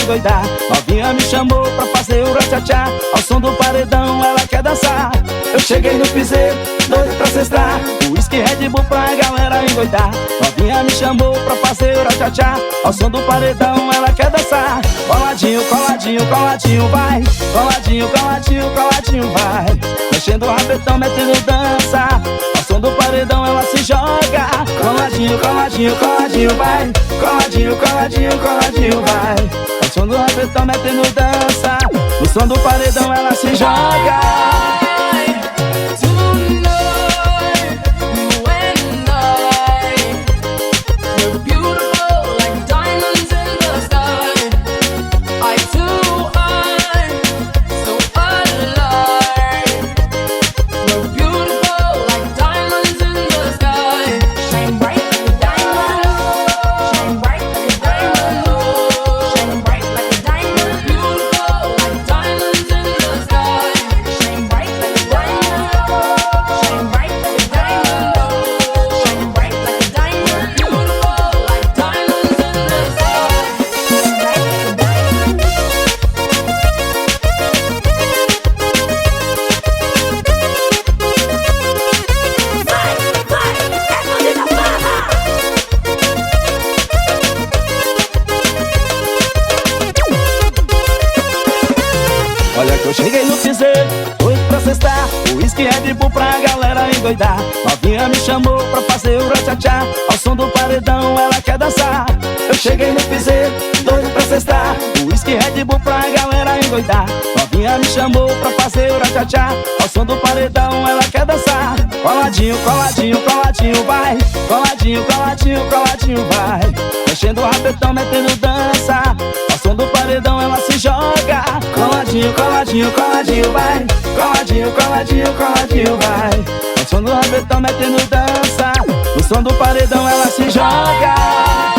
endoidar. Novinha me chamou pra fazer o tchá-tchá. Ao som do paredão ela quer dançar. Eu cheguei no piseiro, doido pra cestar. Whisky Red Bull pra galera endoidar. Novinha me chamou pra fazer o tchá-tchá. Ao som do paredão ela quer dançar. Coladinho, coladinho, coladinho, vai. Coladinho, coladinho, coladinho, vai. Mexendo o rabetão, metendo dança. Ao som do paredão ela se joga. Coladinho, coladinho, coladinho, vai. Coladinho, coladinho, coladinho, vai. Ao som do rabetão, metendo dança. No som do paredão ela se joga. Olha que eu cheguei no piseiro, doido pra cestar. Whisky Red Bull pra galera endoidar. Novinha me chamou pra fazer o tchá-tchá. Ao som do paredão ela quer dançar. Eu cheguei no piseiro, doido pra cestar. Whisky Red Bull pra galera endoidar. Novinha me chamou pra fazer o tchá-tchá. Ao som do paredão ela quer dançar. Coladinho, coladinho, coladinho, vai. Coladinho, coladinho, coladinho, vai. Mexendo o rabetão, metendo dança. Ao som do paredão ela se joga. Coladinho, coladinho, coladinho, vai. Coladinho, coladinho, coladinho, vai. Ao som do rabetão, metendo dança. No som do paredão ela se joga.